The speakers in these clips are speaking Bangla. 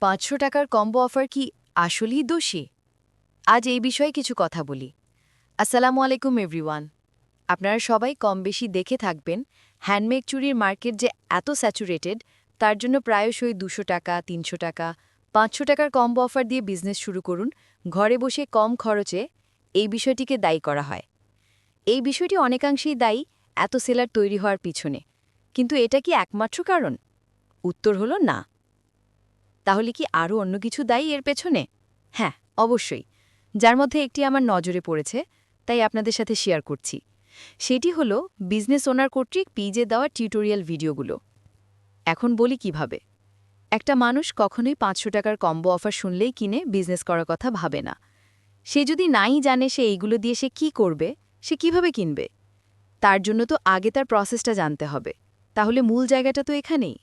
500 টাকার কম্বো অফার কি আসলেই দোষী? আজ এই বিষয়ে কিছু কথা বলি। আসসালামু আলাইকুম এভরিওয়ান। আপনারা সবাই কম বেশি দেখে থাকবেন হ্যান্ডমেড চুড়ির মার্কেট যে এত স্যাচুরেটেড, তার জন্য প্রায়শই 200 টাকা, 300 টাকা, 500 টাকার কম্বো অফার দিয়ে বিজনেস শুরু করুন, ঘরে বসে কম খরচে, এই বিষয়টিকে দায়ী করা হয়। এই বিষয়টি অনেকাংশেই দায়ী এত সেলার তৈরি হওয়ার পিছনে। কিন্তু এটা কি একমাত্র কারণ? উত্তর হলো না। তাহলে কি আরও অন্য কিছু দায়ী এর পেছনে? হ্যাঁ, অবশ্যই। যার মধ্যে একটি আমার নজরে পড়েছে, তাই আপনাদের সাথে শেয়ার করছি। সেটি হলো বিজনেস ওনার কর্তৃক পেজে দেওয়া টিউটোরিয়াল ভিডিওগুলো। এখন বলি কিভাবে। একটা মানুষ কখনোই 500 টাকার কম্বো অফার শুনলেই কিনে বিজনেস করার কথা ভাবে না। সে যদি নাই জানে সে এইগুলো দিয়ে সে কি করবে, সে কিভাবে কিনবে? তার জন্য তো আগে তার প্রসেসটা জানতে হবে। তাহলে মূল জায়গাটা তো এখানেই।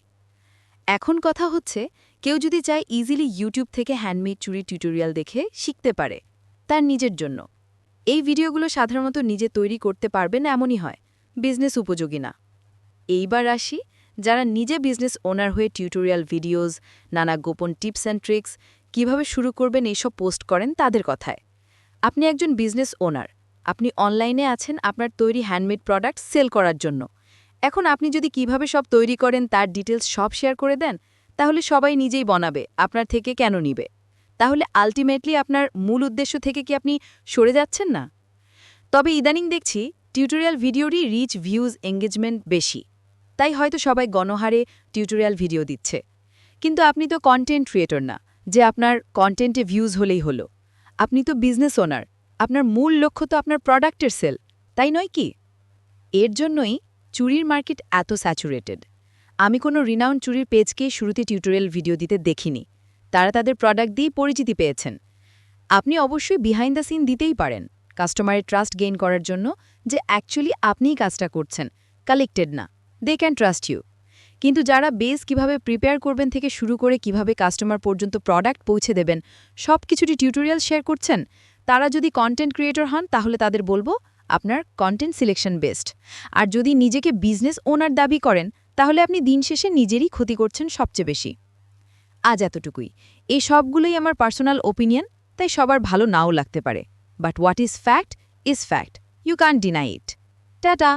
এখন কথা হচ্ছে, কেউ যদি চায় ইজিলি ইউটিউব থেকে হ্যান্ডমেড চুরি টিউটোরিয়াল দেখে শিখতে পারে তার নিজের জন্য। এই ভিডিওগুলো সাধারণত নিজে তৈরি করতে পারবেন এমনই হয়, বিজনেস উপযোগী না। এইবার আসি যারা নিজে বিজনেস ওনার হয়ে টিউটোরিয়াল ভিডিওস, নানা গোপন টিপস অ্যান্ড ট্রিক্স কিভাবে শুরু করবেন এইসব পোস্ট করেন তাদের কথায়। আপনি একজন বিজনেস ওনার, আপনি অনলাইনে আছেন আপনার তৈরি হ্যান্ডমেড প্রোডাক্ট সেল করার জন্য। এখন আপনি যদি কিভাবে সব তৈরি করেন তার ডিটেলস সব শেয়ার করে দেন, তাহলে সবাই নিজেই বানাবে, আপনার থেকে কেন নিবে? তাহলে আলটিমেটলি আপনার মূল উদ্দেশ্য থেকে কি আপনি সরে যাচ্ছেন না? তবে ইদানিং দেখছি টিউটোরিয়াল ভিডিওরই রিচ, ভিউজ, এঙ্গেজমেন্ট বেশি। তাই হয়তো সবাই গণহারে টিউটোরিয়াল ভিডিও দিচ্ছে। কিন্তু আপনি তো কন্টেন্ট ক্রিয়েটর না যে আপনার কন্টেন্টে ভিউজ হলেই হলো। আপনি তো বিজনেস ওনার, আপনার মূল লক্ষ্য তো আপনার প্রোডাক্টের সেল, তাই নয় কি? এর জন্যই চুরির মার্কেট এত স্যাচুরেটেড। আমি কোনো রিনাউন্ড চুরির পেজকেই শুরুতে টিউটোরিয়াল ভিডিও দিতে দেখিনি। তারা তাদের প্রোডাক্ট দিয়েই পরিচিতি পেয়েছেন। আপনি অবশ্যই বিহাইন্ড দ্য সিন দিতেই পারেন, কাস্টমারের ট্রাস্ট গেইন করার জন্য, যে অ্যাকচুয়ালি আপনিই কাজটা করছেন, কালেক্টেড না। They can trust you. কিন্তু যারা বেস কিভাবে প্রিপেয়ার করবেন থেকে শুরু করে কিভাবে কাস্টমার পর্যন্ত প্রোডাক্ট পৌঁছে দেবেন সব কিছুটি টিউটোরিয়াল শেয়ার করছেন, তারা যদি কন্টেন্ট ক্রিয়েটর হন তাহলে তাদের বলবো আপনার কন্টেন্ট সিলেকশন বেস্ট। আর যদি নিজেকে বিজনেস ওনার দাবি করেন তাহলে আপনি দিন শেষে নিজেরই ক্ষতি করছেন সবচেয়ে বেশি। আজ এতটুকুই। এই সবগুলোই আমার পার্সোনাল ওপিনিয়ন, তাই সবার ভালো নাও লাগতে পারে। But what is fact is fact. You can't deny it. Tata.